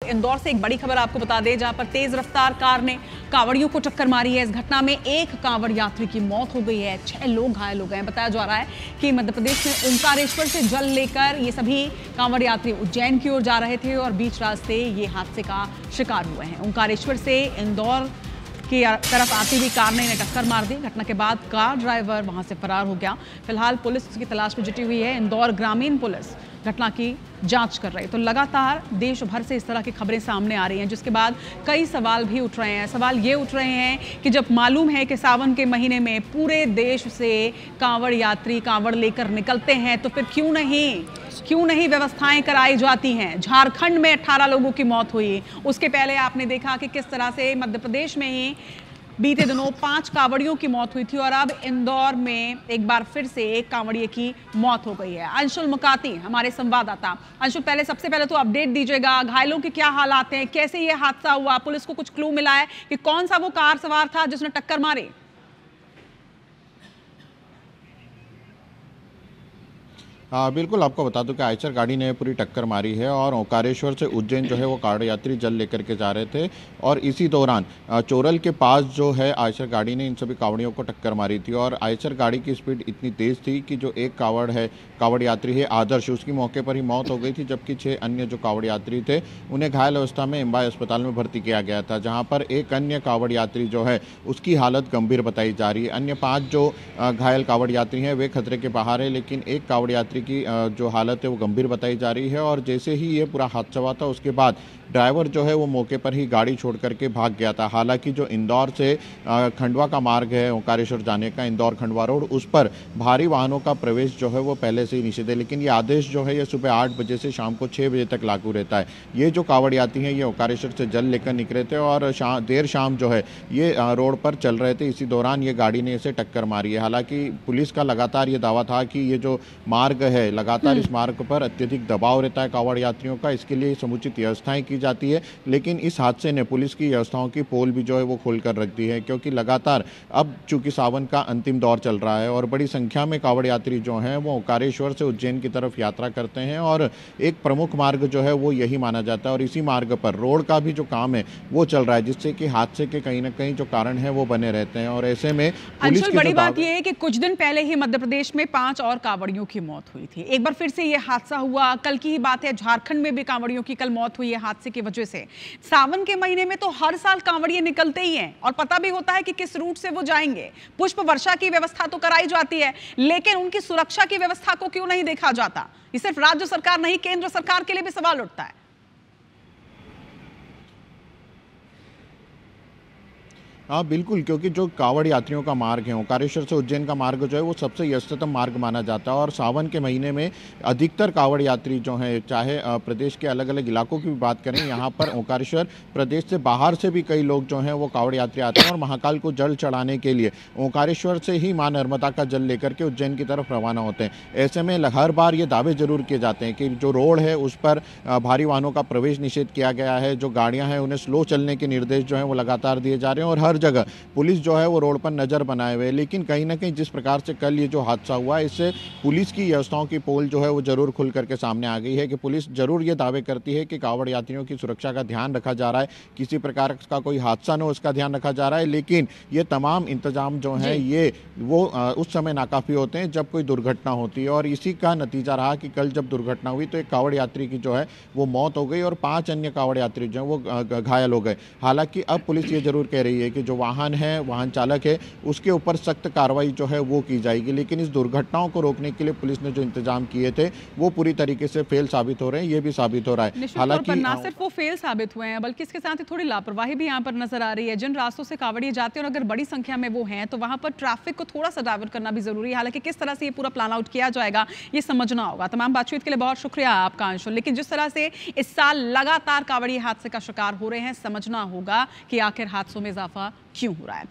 इंदौर से एक बड़ी खबर आपको बता दें, जहां पर तेज रफ्तार कार ने कांवड़ियों को टक्कर मारी है। इस घटना में एक कांवड़ यात्री की मौत हो गई है, 6 लोग घायल हो गए हैं। बताया जा रहा है कि मध्य प्रदेश में ओंकारेश्वर से जल लेकर ये सभी कांवड़ यात्री उज्जैन की ओर जा रहे थे और बीच रास्ते ये हादसे का शिकार हुए हैं। ओंकारेश्वर से इंदौर की तरफ आती हुई कार ने इन्हें टक्कर मार दी। घटना के बाद कार ड्राइवर वहां से फरार हो गया। फिलहाल पुलिस उसकी तलाश में जुटी हुई है। इंदौर ग्रामीण पुलिस घटना की जांच कर रही है। तो लगातार देश भर से इस तरह की खबरें सामने आ रही हैं, जिसके बाद कई सवाल भी उठ रहे हैं। सवाल ये उठ रहे हैं कि जब मालूम है कि सावन के महीने में पूरे देश से कांवड़ यात्री कांवड़ लेकर निकलते हैं, तो फिर क्यों नहीं व्यवस्थाएं कराई जाती हैं। झारखंड में 18 लोगों की मौत हुई। उसके पहले आपने देखा कि किस तरह से मध्य प्रदेश में ही बीते दिनों 5 कांवड़ियों की मौत हुई थी और अब इंदौर में एक बार फिर से एक कांवड़िए की मौत हो गई है। अंशुल मुकाती हमारे संवाददाता। अंशुल, सबसे पहले तो अपडेट दीजिएगा, घायलों के क्या हालात हैं, कैसे ये हादसा हुआ, पुलिस को कुछ क्लू मिला है कि कौन सा वो कार सवार था जिसने टक्कर मारी? हाँ बिल्कुल, आपको बता दूं कि आयशर गाड़ी ने पूरी टक्कर मारी है और ओंकारेश्वर से उज्जैन जो है वो कांवड़ यात्री जल लेकर के जा रहे थे और इसी दौरान चोरल के पास जो है आयशर गाड़ी ने इन सभी कांवड़ियों को टक्कर मारी थी। और आयशर गाड़ी की स्पीड इतनी तेज़ थी कि जो एक कांवड़ यात्री है आदर्श, उसकी मौके पर ही मौत हो गई थी, जबकि 6 अन्य जो कांवड़ यात्री थे उन्हें घायल अवस्था में एम्बाई अस्पताल में भर्ती किया गया था, जहाँ पर एक अन्य कांवड़ यात्री जो है उसकी हालत गंभीर बताई जा रही है। अन्य 5 जो घायल कांवड़ यात्री हैं वे खतरे के बाहर है, लेकिन एक कांवड़ यात्री की जो हालत है वो गंभीर बताई जा रही है। और जैसे ही ये पूरा हादसा हुआ था उसके बाद ड्राइवर जो है वो मौके पर ही गाड़ी छोड़ करके भाग गया था। हालांकि जो इंदौर से खंडवा का मार्ग है ओंकारेश्वर जाने का, इंदौर खंडवा रोड, उस पर भारी वाहनों का प्रवेश जो है वो पहले से ही निषेध है, लेकिन ये आदेश जो है ये सुबह 8 बजे से शाम को 6 बजे तक लागू रहता है। ये जो कांवड़ यात्री हैं ये ओंकारेश्वर से जल लेकर निकले थे और देर शाम जो है ये रोड पर चल रहे थे। इसी दौरान ये गाड़ी ने इसे टक्कर मारी है। हालांकि पुलिस का लगातार ये दावा था कि ये जो मार्ग है लगातार इस मार्ग पर अत्यधिक दबाव रहता है कांवड़ यात्रियों का, इसके लिए समुचित व्यवस्थाएं की जाती है, लेकिन इस हादसे ने पुलिस की व्यवस्थाओं की पोल भी जो है वो खोल कर रख दी है, क्योंकि लगातार अब चूंकि सावन का अंतिम दौर चल रहा है और बड़ी संख्या में कांवड़ यात्री जो हैं वो ओंकारेश्वर से उज्जैन की तरफ यात्रा करते हैं और एक प्रमुख मार्ग जो है वो यही माना जाता है और इसी मार्ग पर रोड का भी जो काम है वो चल रहा है, जिससे कि हादसे के कहीं ना कहीं जो कारण है वो बने रहते हैं। और ऐसे में पुलिस की बड़ी बात यह है कि कुछ दिन पहले ही मध्य प्रदेश में 5 और कांवड़ियों की मौत हुई थी। एक बार फिर से ये हादसा हुआ। कल की ही बात है, झारखंड में भी कांवड़ियों की कल मौत हुई है हादसे की वजह से। सावन के महीने में तो हर साल कांवड़िए निकलते ही हैं और पता भी होता है कि किस रूट से वो जाएंगे। पुष्प वर्षा की व्यवस्था तो कराई जाती है, लेकिन उनकी सुरक्षा की व्यवस्था को क्यों नहीं देखा जाता? ये सिर्फ राज्य सरकार नहीं, केंद्र सरकार के लिए भी सवाल उठता है। हाँ बिल्कुल, क्योंकि जो कांवड़ यात्रियों का मार्ग है ओंकारेश्वर से उज्जैन का मार्ग जो है वो सबसे व्यस्ततम मार्ग माना जाता है और सावन के महीने में अधिकतर कांवड़ यात्री जो हैं, चाहे प्रदेश के अलग अलग इलाकों की भी बात करें, यहाँ पर ओंकारेश्वर प्रदेश से बाहर से भी कई लोग जो हैं वो कांवड़ यात्री आते हैं और महाकाल को जल चढ़ाने के लिए ओंकारेश्वर से ही माँ नर्मदा का जल लेकर के उज्जैन की तरफ रवाना होते हैं। ऐसे में हर बार ये दावे जरूर किए जाते हैं कि जो रोड है उस पर भारी वाहनों का प्रवेश निषेध किया गया है, जो गाड़ियाँ हैं उन्हें स्लो चलने के निर्देश जो हैं वो लगातार दिए जा रहे हैं और हर जगह पुलिस जो है वो रोड पर नजर बनाए हुए। लेकिन कहीं ना कहीं जिस प्रकार से कल ये जो हादसा हुआ, इससे पुलिस की व्यवस्थाओं की पोल जो है वो जरूर खुल करके सामने आ गई है कि पुलिस जरूर ये दावे करती है कि कांवड़ यात्रियों की सुरक्षा का ध्यान रखा जा रहा है, किसी प्रकार का कोई हादसा न हो उसका ध्यान रखा जा रहा है। लेकिन ये तमाम इंतजाम जो है ये वो उस समय नाकाफी होते हैं जब कोई दुर्घटना होती है और इसी का नतीजा रहा कि कल जब दुर्घटना हुई तो एक कांवड़ यात्री की जो है वो मौत हो गई और 5 अन्य कांवड़ यात्री जो है वो घायल हो गए। हालांकि अब पुलिस ये जरूर कह रही है कि जो वाहन चालक है उसके ऊपर सख्त कार्रवाई जो है वो की जाएगी, लेकिन इस दुर्घटनाओं को रोकने के लिए पुलिस ने जो इंतजाम किए थे वो पूरी तरीके से फेल साबित हो रहे हैं, ये भी साबित हो रहा है। हालांकि ना सिर्फ वो फेल साबित हुए हैं बल्कि इसके साथ ही थोड़ी लापरवाही भी यहाँ पर नजर आ रही है। जिन रास्तों से कांवड़िए जाते हैं और अगर बड़ी संख्या में वो हैं तो वहां पर ट्रैफिक को थोड़ा सा डाइवर्ट करना भी जरूरी है। हालांकि किस तरह से ये पूरा प्लान आउट किया जाएगा ये समझना होगा। तमाम बातचीत के लिए बहुत शुक्रिया आपका अंशुल। लेकिन जिस तरह से इस साल लगातार कांवड़िए हादसे का शिकार हो रहे हैं, समझना होगा कि आखिर हादसों में इजाफा क्यों हो रहा है।